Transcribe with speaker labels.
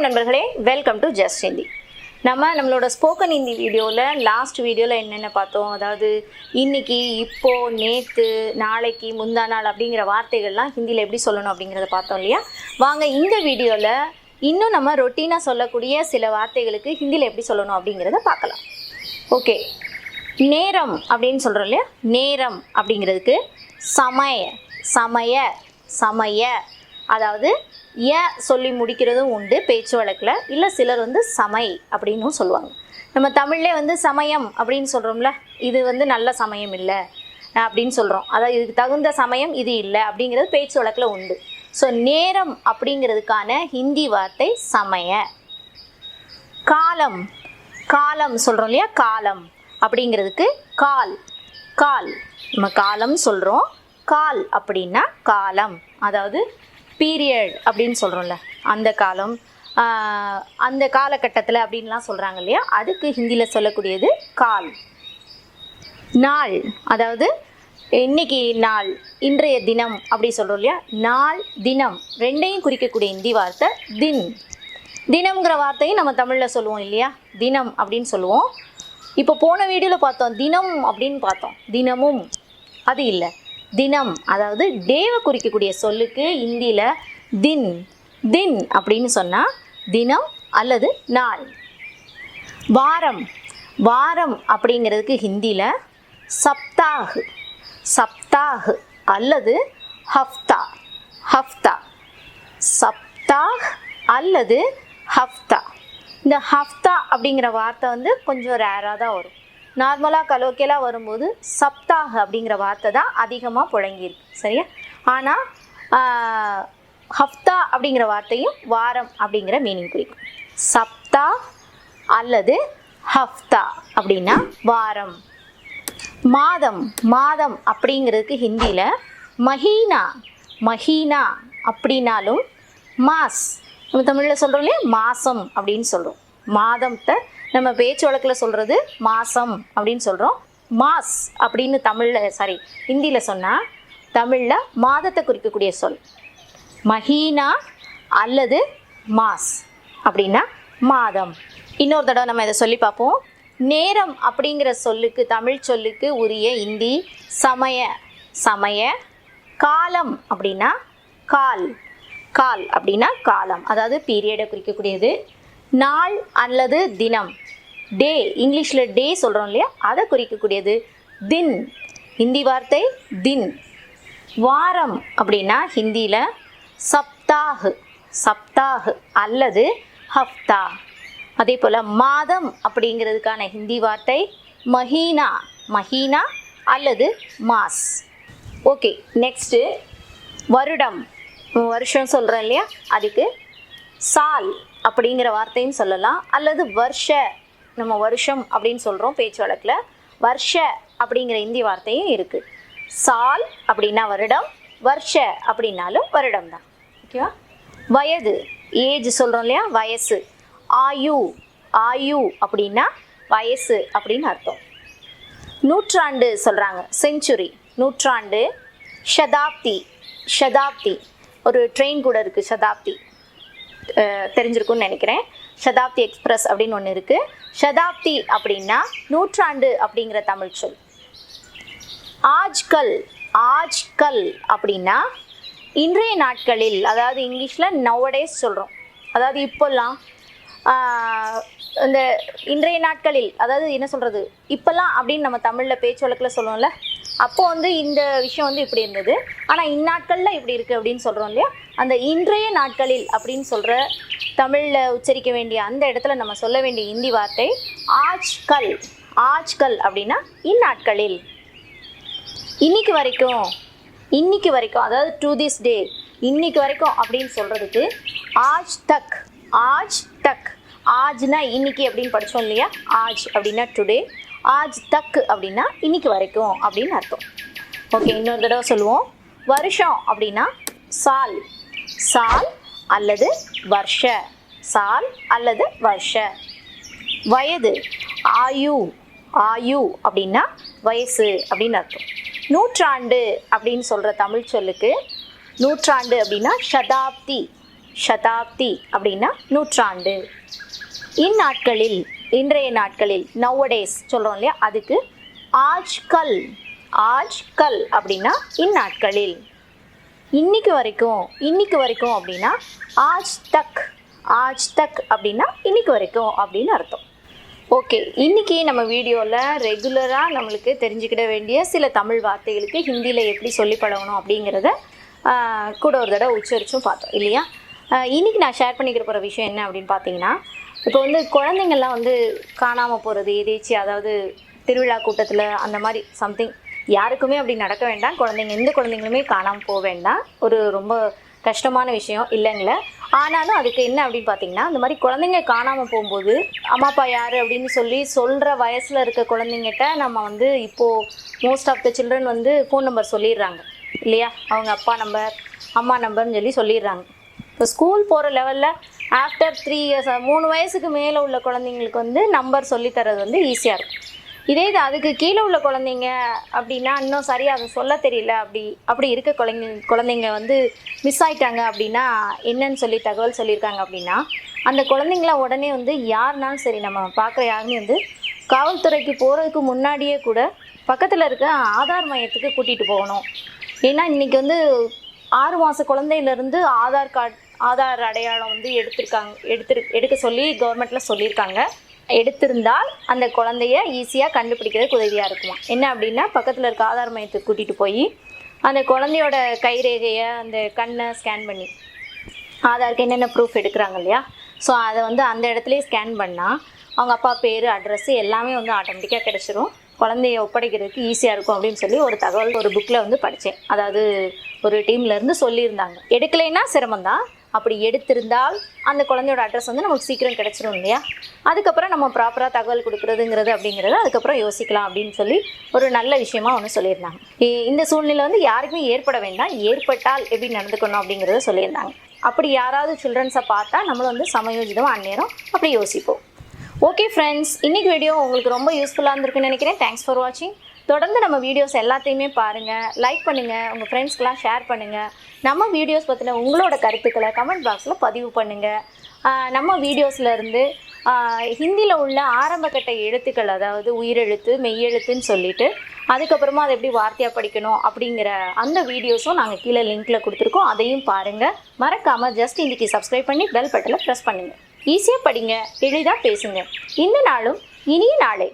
Speaker 1: வணக்கம் நண்பர்களே, welcome to just Hindi. நம்மளோட ஸ்போக்கன் ஹிந்தி வீடியோவில் லாஸ்ட் வீடியோவில் என்னென்ன பார்த்தோம், அதாவது இன்னைக்கு, இப்போ, நேற்று, நாளைக்கு, முந்தா நாள் அப்படிங்கிற வார்த்தைகள்லாம் ஹிந்தியில் எப்படி சொல்லணும் அப்படிங்கிறத பார்த்தோம் இல்லையா. வாங்க இந்த வீடியோவில் இன்னும் நம்ம ரொட்டீனாக சொல்லக்கூடிய சில வார்த்தைகளுக்கு ஹிந்தியில் எப்படி சொல்லணும் அப்படிங்கிறத பார்க்கலாம். ஓகே, நேரம் அப்படின்னு சொல்கிறோம் இல்லையா. நேரம் அப்படிங்கிறதுக்கு சமய சமய சமய, அதாவது சொல்லி முடிக்கிறதும் உண்டு பேச்சு வழக்கில். இல்லை சிலர் சமை அப்படின்னும் சொல்லுவாங்க. நம்ம தமிழ்லே சமயம் அப்படின்னு சொல்கிறோம்ல, இது நல்ல சமயம் இல்லை அப்படின்னு சொல்கிறோம். அதாவது இதுக்கு தகுந்த சமயம் இது இல்லை அப்படிங்கிறது பேச்சு வழக்கில் உண்டு. ஸோ நேரம் அப்படிங்கிறதுக்கான ஹிந்தி வார்த்தை சமய. காலம் காலம் சொல்கிறோம் இல்லையா. காலம் அப்படிங்கிறதுக்கு கால் கால். நம்ம காலம் சொல்கிறோம். கால் அப்படின்னா காலம், அதாவது பீரியட் அப்படின்னு சொல்கிறோம்ல, அந்த காலம், அந்த காலகட்டத்தில் அப்படின்லாம் சொல்கிறாங்க இல்லையா. அதுக்கு ஹிந்தியில் சொல்லக்கூடியது கால். நாள், அதாவது இன்னைக்கு நாள், இன்றைய தினம் அப்படி சொல்கிறோம் இல்லையா. நாள் தினம் ரெண்டையும் குறிக்கக்கூடிய ஹிந்தி வார்த்தை தின். தினம்ங்கிற வார்த்தையும் நம்ம தமிழில் சொல்லுவோம் இல்லையா, தினம் அப்படின்னு சொல்லுவோம். இப்போ போன வீடியோவில் பார்த்தோம் தினம் அப்படின்னு பார்த்தோம். தினமும் அது இல்லை, தினம், அதாவது டேவை குறிக்கக்கூடிய சொல்லுக்கு ஹிந்தியில் தின். தின் அப்படின்னு சொன்னால் தினம் அல்லது நாள். வாரம் வாரம் அப்படிங்கிறதுக்கு ஹிந்தியில் சப்தாஹ் சப்தாஹ் அல்லது ஹஃப்தா. ஹஃப்தா, சப்தாஹ் அல்லது ஹஃப்தா. இந்த ஹஃப்தா அப்படிங்கிற வார்த்தை கொஞ்சம் ரேராக தான் வரும். நார்மலாக கலோக்கியலாக வரும்போது சப்தாஹ் அப்படிங்கிற வார்த்தை தான் அதிகமாக புழங்கியிருக்கு, சரியா. ஆனால் ஹஃப்தா அப்படிங்கிற வார்த்தையும் வாரம் அப்படிங்கிற மீனிங் குறிக்கும். சப்தா அல்லது ஹஃப்தா அப்படின்னா வாரம். மாதம் மாதம் அப்படிங்கிறதுக்கு ஹிந்தியில் மஹீனா. மஹீனா அப்படின்னாலும் மாஸ், நம்ம தமிழில் சொல்கிறோம் இல்லையா, மாதம் அப்படின்னு சொல்கிறோம். மாதத்தை நம்ம பேச்சு வழக்கில் சொல்கிறது மாதம் அப்படின்னு சொல்கிறோம். மாஸ் அப்படின்னு ஹிந்தியில் சொன்னால் தமிழில் மாதத்தை குறிக்கக்கூடிய சொல் மஹீனா அல்லது மாஸ் அப்படின்னா மாதம். இன்னொரு தடவை நம்ம இதை சொல்லி பார்ப்போம். நேரம் அப்படிங்கிற சொல்லுக்கு, தமிழ் சொல்லுக்கு உரிய இந்தி சமய சமய. காலம் அப்படின்னா கால். கால் அப்படின்னா காலம், அதாவது பீரியடை குறிக்கக்கூடியது. நாள் அல்லது தினம், டே, இங்கிலீஷில் டே சொல்கிறோம் இல்லையா, அதை குறிக்கக்கூடியது தின். ஹிந்தி வார்த்தை தின். வாரம் அப்படின்னா ஹிந்தியில் சப்தாஹ் சப்தாஹ் அல்லது ஹஃப்தா. அதே போல் மாதம் அப்படிங்கிறதுக்கான ஹிந்தி வார்த்தை மஹீனா மஹீனா அல்லது மாஸ். ஓகே, நெக்ஸ்ட்டு வருடம். வருஷம் சொல்கிறோம் இல்லையா, அதுக்கு சால் அப்படிங்கிற வார்த்தையும் சொல்லலாம், அல்லது வருஷ, நம்ம வருஷம் அப்படின்னு சொல்கிறோம் பேச்சு வழக்கில். வருஷ அப்படிங்கிற ஹிந்தி வார்த்தையும் இருக்குது. சால் அப்படின்னா வருடம், வருஷ அப்படின்னாலும் வருடம் தான், ஓகேவா. வயது, ஏஜ் சொல்கிறோம் இல்லையா, வயசு. ஆயு ஆயு அப்படின்னா வயசு அப்படின்னு அர்த்தம். நூற்றாண்டு சொல்கிறாங்க, செஞ்சுரி, நூற்றாண்டு. ஷதாப்தி ஷதாப்தி, ஒரு ட்ரெயின் கூட இருக்குது சதாப்தி, தெரிஞ்சிருக்குன்னு நினைக்கிறேன். சதாப்தி எக்ஸ்பிரஸ் அப்படின்னு ஒன்று இருக்குது. சதாப்தி அப்படின்னா நூற்றாண்டு அப்படிங்கிற தமிழ் சொல். ஆஜ்கல் ஆஜ்கல் அப்படின்னா இன்றைய நாட்களில், அதாவது இங்கிலீஷில் நவடேஸ் சொல்கிறோம். அதாவது இப்போல்லாம் இந்த இன்றைய நாட்களில், அதாவது என்ன சொல்கிறது, இப்போல்லாம் அப்படின்னு நம்ம தமிழில் பேச்சு வழக்கில் சொல்லுவோம்ல. அப்போது இந்த விஷயம் இப்படி இருந்தது, ஆனால் இந்நாட்களில் இப்படி இருக்குது அப்படின்னு சொல்கிறோம் இல்லையா. அந்த இன்றைய நாட்களில் அப்படின்னு சொல்கிற தமிழில் உச்சரிக்க வேண்டிய அந்த இடத்துல நம்ம சொல்ல வேண்டிய ஹிந்தி வார்த்தை ஆஜ்கல். ஆஜ்கல் அப்படின்னா இந்நாட்களில். இன்னைக்கு வரைக்கும், இன்னைக்கு வரைக்கும், அதாவது டு திஸ் டே, இன்னைக்கு வரைக்கும் அப்படின்னு சொல்கிறதுக்கு ஆஜ் தக். ஆஜ் தக், ஆஜ்னா இன்னைக்கு அப்படின்னு படித்தோம் இல்லையா. ஆஜ் அப்படின்னா டுடே, ஆஜ் தக் அப்படின்னா இன்னைக்கு வரைக்கும் அப்படின்னு அர்த்தம். ஓகே, இன்னொரு தடவை சொல்லுவோம். வருஷம் அப்படின்னா சால். சால் அல்லது வருஷ. சால் அல்லது வருஷ. வயது ஆயு. ஆயு அப்படின்னா வயசு அப்படின்னு அர்த்தம். நூற்றாண்டு அப்படின்னு சொல்கிற தமிழ் சொல்லுக்கு நூற்றாண்டு அப்படின்னா ஷதாப்தி. சதாப்தி அப்படின்னா நூற்றாண்டு. இந்நாட்களில், இன்றைய நாட்களில், நவடேஸ் சொல்கிறோம் இல்லையா, அதுக்கு ஆஜ்கல். ஆஜ்கல் அப்படின்னா இந்நாட்களில். இன்னைக்கு வரைக்கும் அப்படின்னா ஆஜ் தக். ஆஜ் தக் அப்படின்னா இன்னைக்கு வரைக்கும் அப்படின்னு அர்த்தம். ஓகே, இன்றைக்கி நம்ம வீடியோவில் ரெகுலராக நம்மளுக்கு தெரிஞ்சுக்கிட வேண்டிய சில தமிழ் வார்த்தைகளுக்கு ஹிந்தியில் எப்படி சொல்லி பழகணும் அப்படிங்கிறத கூட ஒரு தடவை உச்சரிச்சும் பார்த்தோம் இல்லையா. இன்றைக்கி நான் ஷேர் பண்ணிக்கிற போகிற விஷயம் என்ன அப்படின்னு பார்த்தீங்கன்னா, இப்போ வந்து குழந்தைங்கள்லாம் வந்து காணாமல் போகிறது எதேச்சி, அதாவது திருவிழா கூட்டத்தில் அந்த மாதிரி சம்திங், யாருக்குமே அப்படி நடக்க வேண்டாம். எந்த குழந்தைங்களுமே காணாமல் போக வேண்டாம். ஒரு ரொம்ப கஷ்டமான விஷயம் இல்லைங்கள. ஆனாலும் அதுக்கு என்ன அப்படின்னு பார்த்தீங்கன்னா, இந்த மாதிரி குழந்தைங்க காணாமல் போகும்போது அம்மா அப்பா யார் அப்படின்னு சொல்கிற வயசில் இருக்க குழந்தைங்கிட்ட நம்ம வந்து இப்போது மோஸ்ட் ஆஃப் த சில்ட்ரன் வந்து ஃபோன் நம்பர் சொல்லிடுறாங்க இல்லையா. அவங்க அப்பா நம்பர், அம்மா நம்பர்னு சொல்லிடுறாங்க. இப்போ ஸ்கூல் போகிற லெவலில் ஆஃப்டர் 3 இயர்ஸ், 3 வயசுக்கு மேலே உள்ள குழந்தைங்களுக்கு வந்து நம்பர் சொல்லித்தரது வந்து ஈஸியாக இருக்கும். இதே இது அதுக்கு கீழே உள்ள குழந்தைங்க அப்படின்னா இன்னும் சரியாக அதை சொல்ல தெரியல, அப்படி இருக்க குழந்தைங்க வந்து மிஸ் ஆகிட்டாங்க அப்படின்னா என்னன்னு சொல்லி தகவல் சொல்லியிருக்காங்க அப்படின்னா, அந்த குழந்தைங்கள உடனே வந்து யாருனாலும் சரி, நம்ம பார்க்குற யாருமே வந்து காவல்துறைக்கு போகிறதுக்கு முன்னாடியே கூட பக்கத்தில் இருக்க ஆதார் மையத்துக்கு கூட்டிகிட்டு போகணும். ஏன்னா இன்றைக்கி வந்து 6 மாத குழந்தையிலேருந்து ஆதார் அடையாளம் வந்து எடுக்க சொல்லி கவர்மெண்ட்டில் சொல்லியிருக்காங்க. எடுத்திருந்தால் அந்த குழந்தைய ஈஸியாக கண்டுபிடிக்கிறதுக்கு உதவியாக இருக்குமா. என்ன அப்படின்னா, பக்கத்தில் இருக்க ஆதார் மையத்துக்கு கூட்டிகிட்டு போய் அந்த குழந்தையோட கைரேகையை, அந்த கண்ணை ஸ்கேன் பண்ணி, ஆதாருக்கு என்னென்ன ப்ரூஃப் எடுக்கிறாங்க இல்லையா, ஸோ அதை வந்து அந்த இடத்துலையே ஸ்கேன் பண்ணால் அவங்க அப்பா பேர், அட்ரஸ்ஸு எல்லாமே வந்து ஆட்டோமேட்டிக்காக கிடச்சிரும். குழந்தைய ஒப்படைக்கிறதுக்கு ஈஸியாக இருக்கும் அப்படின்னு சொல்லி ஒரு தகவல் ஒரு புக்கில் வந்து படித்தேன். அதாவது ஒரு டீம்லேருந்து சொல்லியிருந்தாங்க. எடுக்கலைன்னா சிரமம்தான், அப்படி எடுத்திருந்தால் அந்த குழந்தையோட அட்ரஸ் வந்து நமக்கு சீக்கிரம் கிடச்சிரும் இல்லையா. அதுக்கப்புறம் நம்ம ப்ராப்பராக தகவல் கொடுக்குறதுங்கிறது அப்படிங்கிறது அதுக்கப்புறம் யோசிக்கலாம் அப்படின்னு சொல்லி ஒரு நல்ல விஷயமா ஒன்று சொல்லியிருந்தாங்க. இந்த சூழ்நிலை வந்து யாருக்குமே ஏற்பட வேண்டாம், ஏற்பட்டால் எப்படி நடந்துக்கணும் அப்படிங்கிறத சொல்லியிருந்தாங்க. அப்படி யாராவது சில்ட்ரன்ஸை பார்த்தா நம்மளும் வந்து சமயோஜிதமாக அந்நேரம் அப்படி யோசிப்போம். ஓகே ஃப்ரெண்ட்ஸ், இன்றைக்கி வீடியோ உங்களுக்கு ரொம்ப யூஸ்ஃபுல்லாக இருந்திருக்குன்னு நினைக்கிறேன். தேங்க்ஸ் ஃபார் வாட்சிங். தொடர்ந்து நம்ம வீடியோஸ் எல்லாத்தையுமே பாருங்கள், லைக் பண்ணுங்கள், உங்கள் ஃப்ரெண்ட்ஸ்க்கெலாம் ஷேர் பண்ணுங்கள். நம்ம வீடியோஸ் பற்றின உங்களோட கருத்துக்களை கமெண்ட் பாக்ஸில் பதிவு பண்ணுங்கள். நம்ம வீடியோஸ்லேருந்து ஹிந்தியில் உள்ள ஆரம்பக்கட்ட எழுத்துக்கள், அதாவது உயிரெழுத்து, மெய்யெழுத்துன்னு சொல்லிட்டு அதுக்கப்புறமா அதை எப்படி வார்த்தையாக படிக்கணும் அப்படிங்கிற அந்த வீடியோஸும் நாங்கள் கீழே லிங்க்கில் கொடுத்துருக்கோம். அதையும் பாருங்கள். மறக்காமல் ஜஸ்ட் இன்றைக்கி சப்ஸ்கிரைப் பண்ணி பெல் பட்டனை ப்ரெஸ் பண்ணுங்கள். ஈஸியாக படிங்க, எளிதாக பேசுங்க. இந்த நாளும் இனிய நாளே.